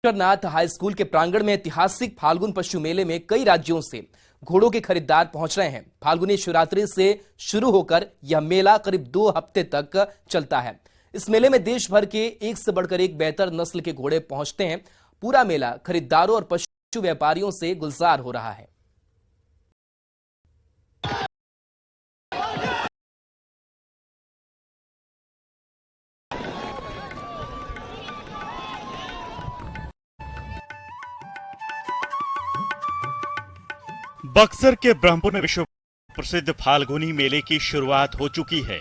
नाथ high school के प्रांगण में ऐतिहासिक फाल्गुन पशु मेले में कई राज्यों से घोड़ों के खरीदार पहुंच रहे हैं। फाल्गुनी शिवरात्रि से शुरू होकर यह मेला करीब 2 हफ्ते तक चलता है। इस मेले में देश भर के एक से बढ़कर एक बेहतर नस्ल के घोड़े पहुंचते हैं। पूरा मेला खरीदारों और पशु व्यापारियों से गुलजार हो रहा है। बक्सर के ब्रह्मपुर में विश्व प्रसिद्ध फाल्गुनी मेले की शुरुआत हो चुकी है।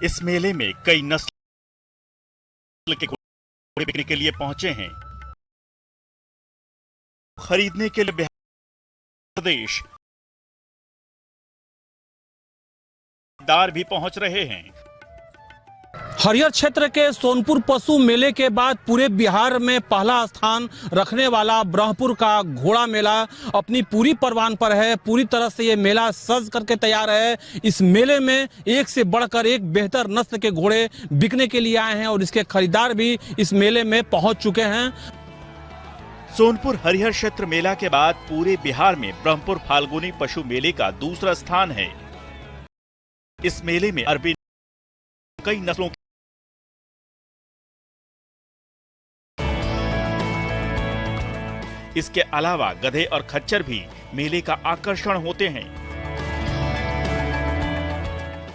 इस मेले में कई नस्ल के घोड़े बिकने के लिए पहुंचे हैं। खरीदने के लिए बिहार प्रदेश दार भी पहुंच रहे हैं। हरियर क्षेत्र के सोनपुर पशु मेले के बाद पूरे बिहार में पहला स्थान रखने वाला ब्रह्मपुर का घोड़ा मेला अपनी पूरी परवान पर है। पूरी तरह से ये मेला सज करके तैयार है। इस मेले में एक से बढ़कर एक बेहतर नस्ल के घोड़े बिकने के लिए आए हैं और इसके खरीदार भी इस मेले में पहुंच चुके हैं। सोनपुर हरिहर क्षेत्र मेला के बाद पूरे बिहार में ब्रह्मपुर फाल्गुनी पशु मेले का दूसरा स्थान है। इस मेले में अरबी कई नस्लों इसके अलावा गधे और खच्चर भी मेले का आकर्षण होते हैं।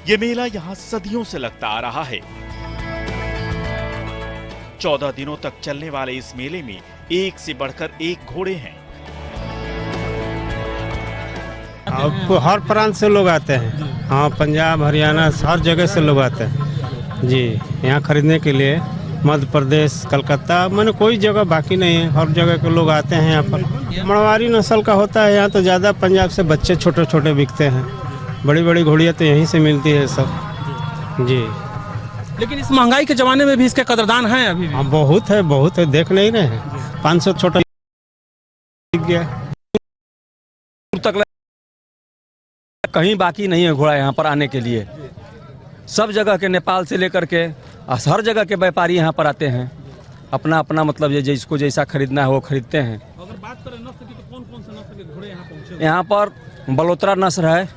ये मेला यहां सदियों से लगता आ रहा है। 14 दिनों तक चलने वाले इस मेले में एक से बढ़कर एक घोड़े हैं। अब हर प्रांत से लोग आते हैं। हाँ, पंजाब, हरियाणा, हर जगह से लोग आते हैं जी यहाँ खरीदने के लिए। मध्य प्रदेश, कलकत्ता, मैंने कोई जगह बाकी नहीं है। हर जगह के लोग आते हैं यहाँ पर। मरवारी नस्ल का होता है यहाँ तो ज़्यादा। पंजाब से बच्चे छोटे छोटे बिकते हैं। बड़ी बड़ी घोड़ियाँ तो यहीं से मिलती है सब जी। लेकिन इस महंगाई के जमाने में भी इसके कदरदान हैं अभी भी। हाँ, बहुत है, देख नहीं रहे हैं। 500 छोटा बिक गया। तक कहीं बाकी नहीं है घोड़ा यहाँ पर आने के लिए। सब जगह के, नेपाल से लेकर के हर जगह के व्यापारी यहाँ पर आते हैं। अपना अपना मतलब ये जिसको जैसा खरीदना है वो खरीदते हैं। अगर बात करें नस्ल की तो कौन कौन से नस्ल के घोड़े यहाँ पहुँचे? यहाँ पर बलोत्रा नस्ल है,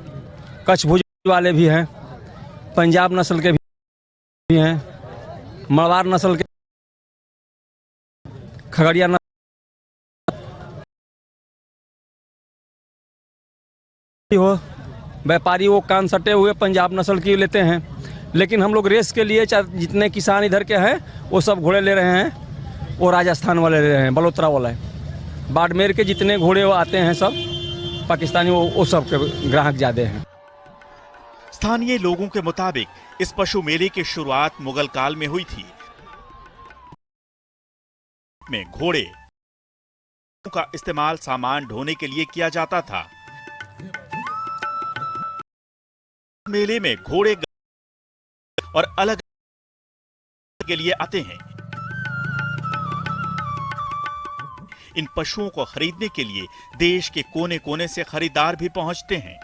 कच्छ भुज वाले भी हैं, पंजाब नस्ल के भी हैं, मरवार नस्ल के, खगड़िया नस्ल, हो व्यापारी वो कान सटे हुए पंजाब नस्ल की लेते हैं। लेकिन हम लोग रेस के लिए जितने किसान इधर के हैं वो सब घोड़े ले रहे हैं। वो राजस्थान वाले ले रहे हैं, बलोत्रा वाला है। बाड़मेर के जितने घोड़े वो आते हैं सब पाकिस्तानी, वो सब के ग्राहक ज्यादा हैं। स्थानीय लोगों के मुताबिक इस पशु मेले की शुरुआत मुगल काल में हुई थी। में घोड़े का इस्तेमाल सामान ढोने के लिए किया जाता था। मेले में घोड़े और अलग के लिए आते हैं। इन पशुओं को खरीदने के लिए देश के कोने कोने से खरीदार भी पहुंचते हैं।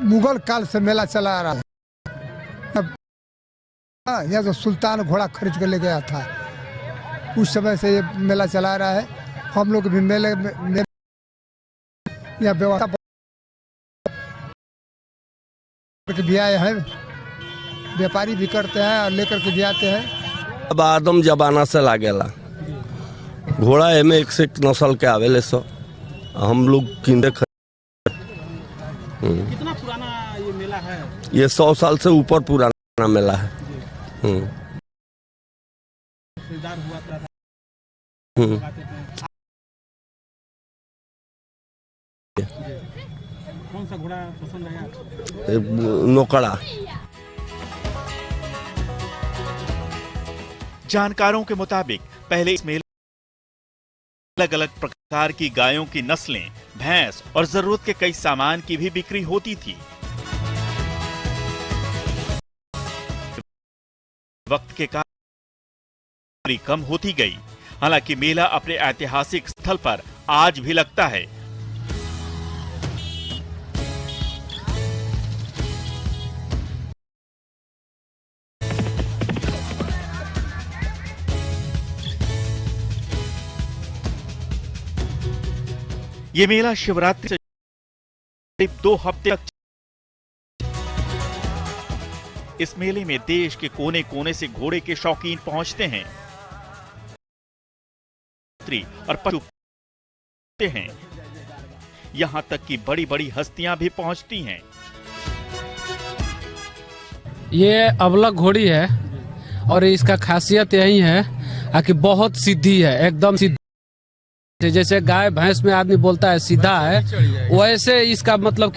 मुगल काल से मेला चला आ रहा है। यह जो सुल्तान घोड़ा खरीद कर ले गया था, उस समय से ये मेला चला रहा है। हम लोग भी मेले में यह व्यवस्था करके भी आए हैं। व्यापारी भी करते हैं और लेकर के भी आते हैं। अब आदम जमाना से लागेला घोड़ा एमे एक से एक नस्ल के आवेले सो हम लोग किंदे। कितना पुराना ये मेला है? ये 100 साल से ऊपर पुराना मेला है। कौन सा घोड़ा पसंद है? नोकड़ा। जानकारों के मुताबिक पहले इस मेले अलग अलग प्रकार की गायों की नस्लें, भैंस और जरूरत के कई सामान की भी बिक्री होती थी। वक्त के कारण कम होती गई। हालांकि मेला अपने ऐतिहासिक स्थल पर आज भी लगता है। ये मेला शिवरात्रि से करीब 2 हफ्ते तक। इस मेले में देश के कोने कोने से घोड़े के शौकीन पहुंचते हैं और पशु हैं। यहां तक कि बड़ी बड़ी हस्तियां भी पहुंचती हैं। ये अबलग घोड़ी है और इसका खासियत यही है कि बहुत सीधी है, एकदम सीधी। जैसे गाय भैंस में आदमी बोलता है सीधा है, वैसे इसका मतलब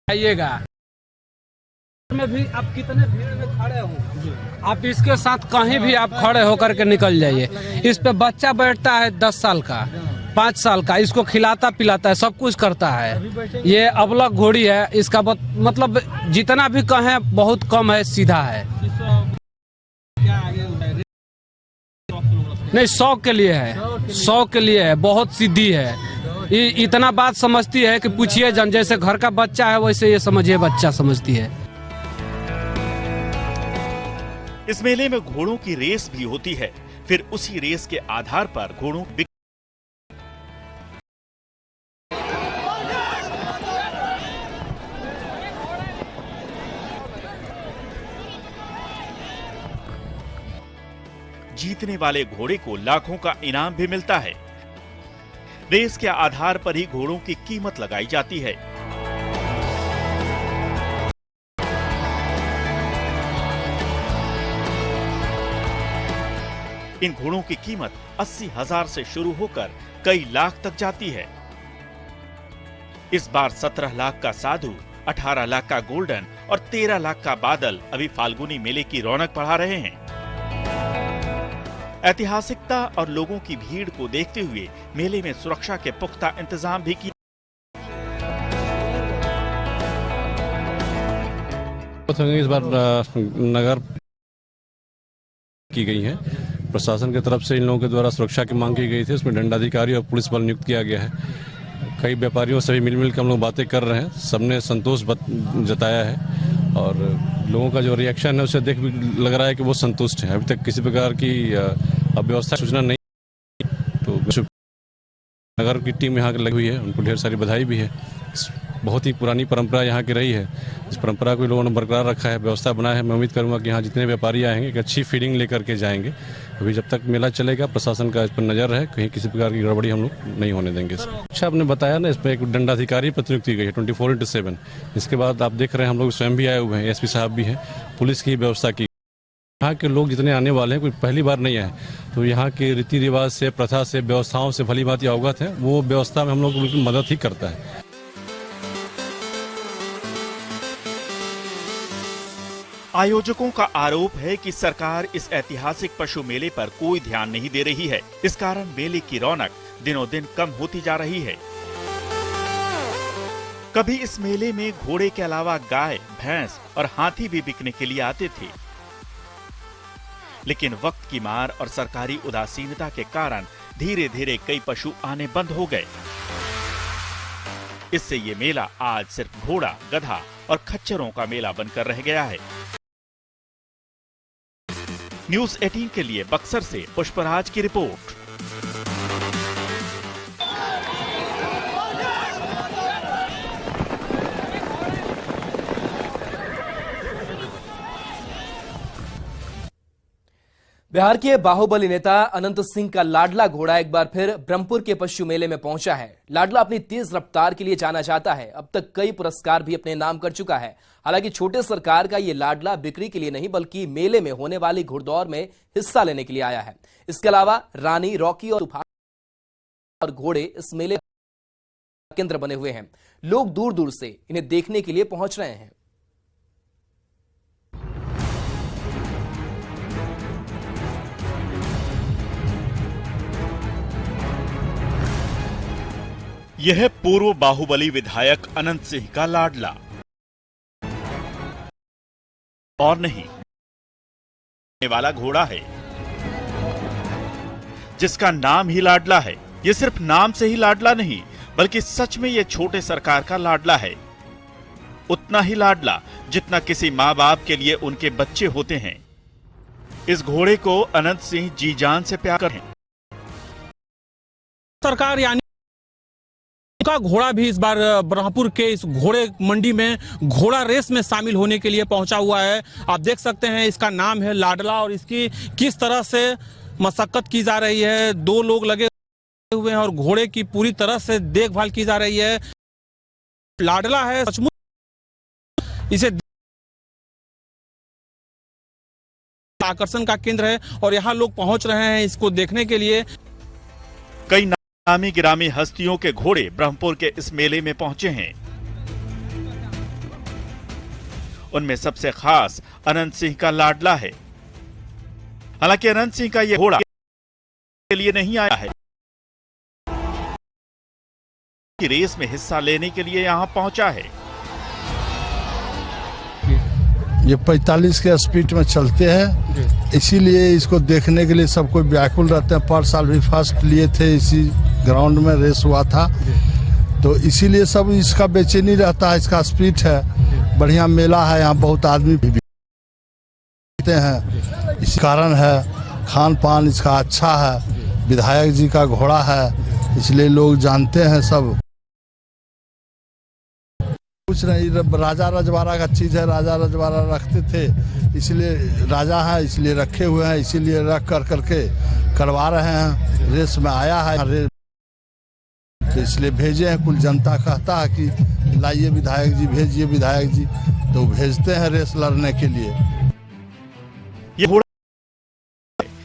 आइएगा में भी आप कितने भीड़ में खड़े हो, आप इसके साथ कहीं भी आप खड़े होकर के निकल जाइए। इस पे बच्चा बैठता है 10 साल का, 5 साल का, इसको खिलाता पिलाता है, सब कुछ करता है। ये अबलग घोड़ी है, इसका मतलब जितना भी कहें बहुत कम है, सीधा है। नहीं, शौक के लिए है, शौक के लिए है, बहुत सीधी है। इतना बात समझती है कि पूछिए जन, जैसे घर का बच्चा है वैसे ये समझिए बच्चा समझती है। इस मेले में घोड़ों की रेस भी होती है, फिर उसी रेस के आधार पर घोड़ों जीतने वाले घोड़े को लाखों का इनाम भी मिलता है। रेस के आधार पर ही घोड़ों की कीमत लगाई जाती है। इन घोड़ों की कीमत 80,000 से शुरू होकर कई लाख तक जाती है। इस बार 17 लाख का साधु, 18 लाख का गोल्डन और 13 लाख का बादल अभी फाल्गुनी मेले की रौनक बढ़ा रहे हैं। ऐतिहासिकता और लोगों की भीड़ को देखते हुए मेले में सुरक्षा के पुख्ता इंतजाम भी किए। इस बार नगर की गई है, प्रशासन की तरफ से इन लोगों के द्वारा सुरक्षा की मांग की गई थी। उसमें दंडाधिकारी और पुलिस बल नियुक्त किया गया है। कई व्यापारियों से भी मिल के हम लोग बातें कर रहे हैं, सबने संतोष जताया है और लोगों का जो रिएक्शन है उसे देख भी लग रहा है कि वो संतुष्ट है। अभी तक किसी प्रकार की अव्यवस्था सूचना नहीं, तो नगर की टीम यहाँ लगी हुई है, उनको ढेर सारी बधाई भी है। बहुत ही पुरानी परंपरा यहाँ की रही है, इस परंपरा को लोगों ने बरकरार रखा है, व्यवस्था बनाया है। मैं उम्मीद करूंगा कि यहाँ जितने व्यापारी आएंगे एक अच्छी फीलिंग लेकर के जाएंगे। अभी जब तक मेला चलेगा प्रशासन का इस पर नजर है, कहीं किसी प्रकार की गड़बड़ी हम लोग नहीं होने देंगे। अच्छा, आपने बताया ना, इसमें एक दंडाधिकारी प्रतिनियुक्त की गई है 24/7। इसके बाद आप देख रहे हैं हम लोग स्वयं भी आए हुए हैं, एसपी साहब भी हैं, पुलिस की व्यवस्था की। यहाँ के लोग जितने आने वाले हैं कोई पहली बार नहीं आए, तो यहाँ के रीति रिवाज से, प्रथा से, व्यवस्थाओं से भली भांति अवगत है। वो व्यवस्था में हम लोग को बिल्कुल मदद ही करता है। आयोजकों का आरोप है कि सरकार इस ऐतिहासिक पशु मेले पर कोई ध्यान नहीं दे रही है। इस कारण मेले की रौनक दिनों दिन कम होती जा रही है। कभी इस मेले में घोड़े के अलावा गाय, भैंस और हाथी भी बिकने के लिए आते थे, लेकिन वक्त की मार और सरकारी उदासीनता के कारण धीरे धीरे कई पशु आने बंद हो गए। इससे ये मेला आज सिर्फ घोड़ा, गधा और खच्चरों का मेला बनकर रह गया है। न्यूज़ 18 के लिए बक्सर से पुष्पराज की रिपोर्ट। बिहार के बाहुबली नेता अनंत सिंह का लाडला घोड़ा एक बार फिर ब्रह्मपुर के पशु मेले में पहुंचा है। लाडला अपनी तेज रफ्तार के लिए जाना जाता है। अब तक कई पुरस्कार भी अपने नाम कर चुका है। हालांकि छोटे सरकार का ये लाडला बिक्री के लिए नहीं बल्कि मेले में होने वाली घुड़दौड़ में हिस्सा लेने के लिए आया है। इसके अलावा रानी, रॉकी और तूफान और घोड़े इस मेले का केंद्र बने हुए हैं। लोग दूर दूर से इन्हें देखने के लिए पहुंच रहे हैं। यह पूर्व बाहुबली विधायक अनंत सिंह का लाडला और नहीं वाला घोड़ा है, जिसका नाम ही लाडला है। यह सिर्फ नाम से ही लाडला नहीं बल्कि सच में यह छोटे सरकार का लाडला है। उतना ही लाडला जितना किसी माँ बाप के लिए उनके बच्चे होते हैं। इस घोड़े को अनंत सिंह जी जान से प्यार करते हैं। सरकार यानी का घोड़ा भी इस बार ब्रह्मपुर के इस घोड़े मंडी में घोड़ा रेस में शामिल होने के लिए पहुंचा हुआ है। आप देख सकते हैं इसका नाम है लाडला और इसकी किस तरह से मशक्कत की जा रही है। 2 लोग लगे हुए हैं और घोड़े की पूरी तरह से देखभाल की जा रही है। लाडला है, सचमुच इसे आकर्षण का केंद्र है और यहाँ लोग पहुंच रहे हैं इसको देखने के लिए। कई नामी गिरामी हस्तियों के घोड़े ब्रह्मपुर के इस मेले में पहुंचे हैं। उनमें सबसे खास अनंत सिंह का लाडला है। हालांकि अनंत सिंह का यह घोड़ा के लिए नहीं आया है, कि रेस में हिस्सा लेने के लिए यहां पहुंचा है। ये 45 के स्पीड में चलते हैं, इसीलिए इसको देखने के लिए सब कोई व्याकुल रहते हैं। पर साल भी फर्स्ट लिए थे, इसी ग्राउंड में रेस हुआ था, तो इसीलिए सब इसका बेचैनी रहता है। इसका स्पीड है, बढ़िया मेला है, यहाँ बहुत आदमी भी हैं। इस कारण है, खान पान इसका अच्छा है, विधायक जी का घोड़ा है, इसलिए लोग जानते हैं सब। कुछ नहीं, राजा रजवाड़ा का चीज है, राजा रजवाड़ा रखते थे, इसलिए राजा है इसलिए रखे हुए हैं, इसीलिए रख कर करके करवा रहे हैं। रेस में आया है तो इसलिए भेजे हैं। कुल जनता कहता है कि लाइए विधायक जी, भेजिए विधायक जी, तो भेजते हैं रेस लड़ने के लिए। ये घोड़ा,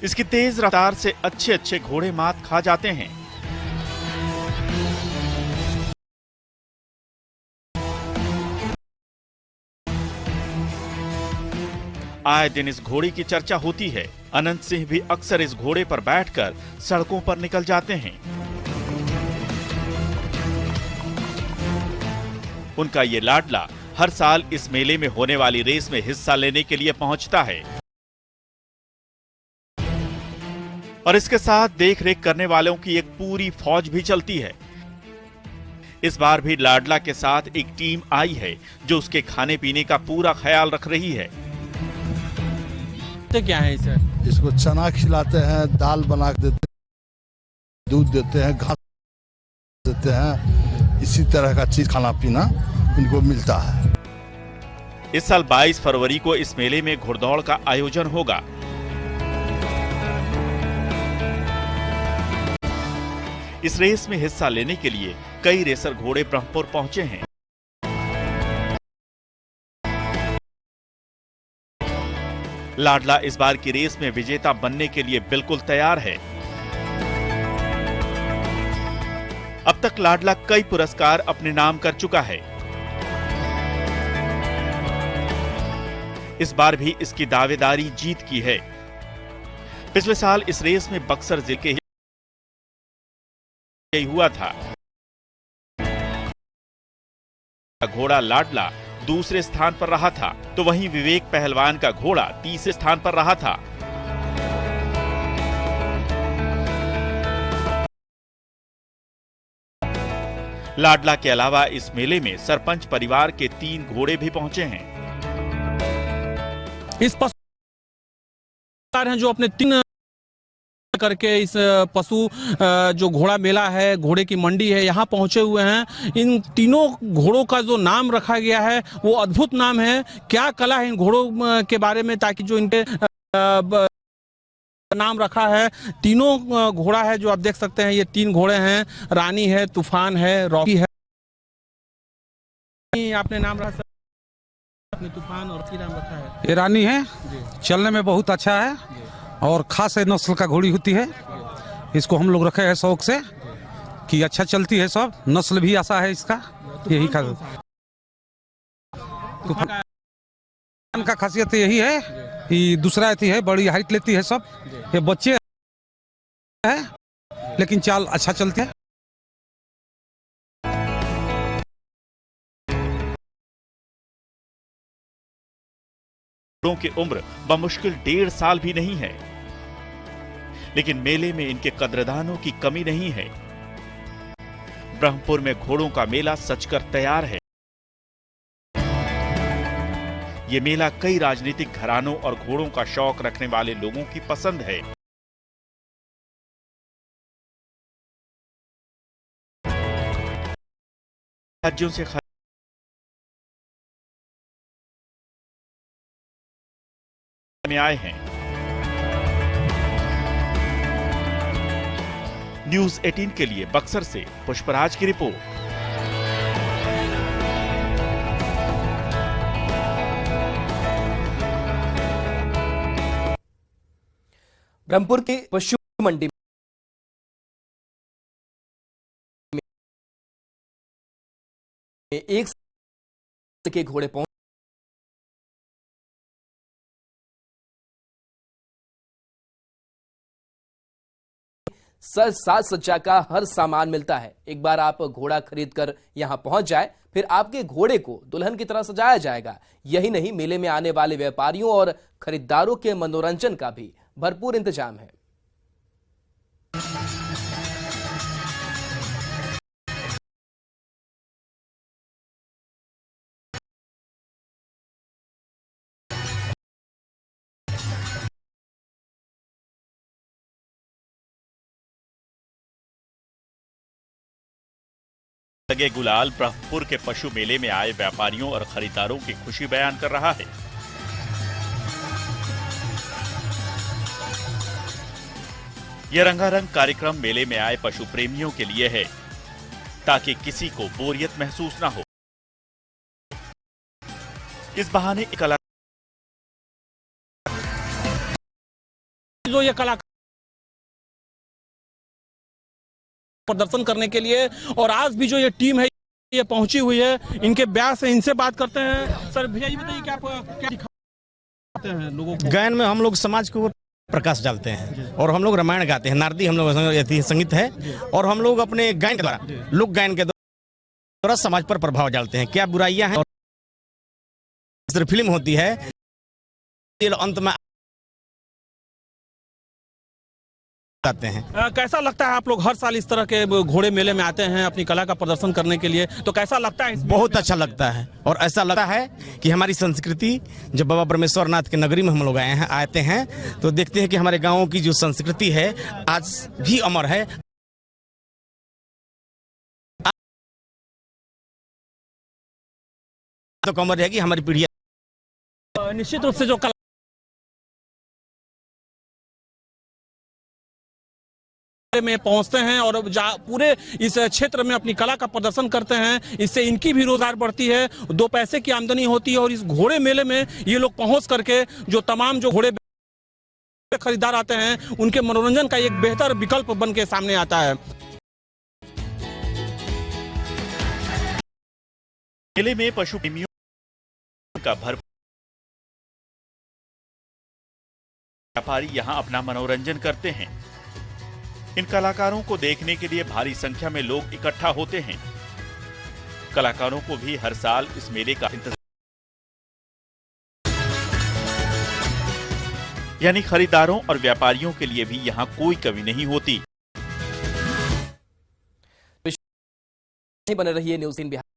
इसकी तेज रफ्तार से अच्छे अच्छे घोड़े मात खा जाते हैं। आए दिन इस घोड़े की चर्चा होती है। अनंत सिंह भी अक्सर इस घोड़े पर बैठकर सड़कों पर निकल जाते हैं। उनका ये लाडला हर साल इस मेले में होने वाली रेस में हिस्सा लेने के लिए पहुंचता है और इसके साथ देख रेख करने वालों की एक पूरी फौज भी चलती है। इस बार भी लाडला के साथ एक टीम आई है जो उसके खाने पीने का पूरा ख्याल रख रही है। तो क्या है इसे? इसको चना खिलाते हैं, दाल बना के देते हैं, दूध देते हैं, घास देते हैं, इसी तरह का चीज खाना पीना इनको मिलता है। इस साल 22 फरवरी को इस मेले में घुड़दौड़ का आयोजन होगा। इस रेस में हिस्सा लेने के लिए कई रेसर घोड़े ब्रह्मपुर पहुंचे हैं। लाडला इस बार की रेस में विजेता बनने के लिए बिल्कुल तैयार है। अब तक लाडला कई पुरस्कार अपने नाम कर चुका है। इस बार भी इसकी दावेदारी जीत की है। पिछले साल इस रेस में बक्सर जिले के हुआ था। घोड़ा लाडला दूसरे स्थान पर रहा था, तो वहीं विवेक पहलवान का घोड़ा तीसरे स्थान पर रहा था। लाडला के अलावा इस मेले में सरपंच परिवार के 3 घोड़े भी पहुंचे हैं। इस पशु हैं जो अपने 3 करके इस पशु जो घोड़ा मेला है, घोड़े की मंडी है, यहाँ पहुंचे हुए हैं। इन तीनों घोड़ों का जो नाम रखा गया है वो अद्भुत नाम है। क्या कला है इन घोड़ों के बारे में, ताकि जो इनके नाम रखा है। तीनों घोड़ा है जो आप देख सकते हैं, ये 3 घोड़े हैं, रानी है, तूफान है, रॉकी है। आपने नाम रखा, आपने तूफान और की नाम रखा है? ये रानी है, चलने में बहुत अच्छा है और खास नस्ल का घोड़ी होती है। इसको हम लोग रखे हैं शौक से कि अच्छा चलती है, सब नस्ल भी ऐसा है इसका। यही तूफान का खासियत यही है कि दूसरा अथी है, बड़ी हाइट लेती है सब। ये बच्चे है लेकिन चाल अच्छा चलते हैं। घोड़ों की उम्र बमुश्किल 1.5 साल भी नहीं है, लेकिन मेले में इनके कद्रदानों की कमी नहीं है। ब्रह्मपुर में घोड़ों का मेला सजकर तैयार है। ये मेला कई राजनीतिक घरानों और घोड़ों का शौक रखने वाले लोगों की पसंद है। राज्यों से में आए हैं। न्यूज 18 के लिए बक्सर से पुष्पराज की रिपोर्ट। ब्रह्मपुर के पशु मंडी में एक के घोड़े पहुंच साज सज्जा का हर सामान मिलता है। एक बार आप घोड़ा खरीद कर यहां पहुंच जाए, फिर आपके घोड़े को दुल्हन की तरह सजाया जाएगा। यही नहीं, मेले में आने वाले व्यापारियों और खरीदारों के मनोरंजन का भी भरपूर इंतजाम है। लगे गुलाल ब्रह्मपुर के पशु मेले में आए व्यापारियों और खरीदारों की खुशी बयान कर रहा है। यह रंगारंग कार्यक्रम मेले में आए पशु प्रेमियों के लिए है, ताकि किसी को बोरियत महसूस ना हो। इस बहाने जो ये कलाकार प्रदर्शन करने के लिए, और आज भी जो ये टीम है ये पहुंची हुई है। इनके ब्याह से इनसे बात करते हैं। सर भैया जी बताइए क्या दिखाते हैं लोगों को? गायन में हम लोग समाज को प्रकाश डालते हैं और हम लोग रामायण गाते हैं। नारदी हम लोग संगीत है और हम लोग अपने गायन के द्वारा, लोक गायन के द्वारा समाज पर प्रभाव डालते हैं। क्या बुराइयां हैं और फिल्म होती है, अंत में आते हैं। कैसा लगता है आप लोग हर साल इस तरह के घोड़े मेले में आते हैं अपनी कला का प्रदर्शन करने के लिए, तो कैसा लगता है? बहुत अच्छा लगता है और ऐसा लगता है कि हमारी संस्कृति, जब बाबा ब्रह्मेश्वर नाथ के नगरी में हम लोग आते हैं तो देखते हैं कि हमारे गांवों की जो संस्कृति है आज भी अमर है। तो अमर रहेगी हमारी पीढ़ी। निश्चित रूप से जो में पहुंचते हैं और पूरे इस क्षेत्र में अपनी कला का प्रदर्शन करते हैं, इससे इनकी भी रोजगार बढ़ती है, 2 पैसे की आमदनी होती है। और इस घोड़े मेले में ये लोग पहुंच करके जो तमाम जो घोड़े खरीदार आते हैं उनके मनोरंजन का एक बेहतर विकल्प बन के सामने आता है। मेले में पशु प्रेमियों का भरपूर, व्यापारी यहां अपना मनोरंजन करते हैं। इन कलाकारों को देखने के लिए भारी संख्या में लोग इकट्ठा होते हैं। कलाकारों को भी हर साल इस मेले का इंतजार, यानी खरीदारों और व्यापारियों के लिए भी यहां कोई कमी नहीं होती। बने रहिए न्यूज़ 18 बिहार।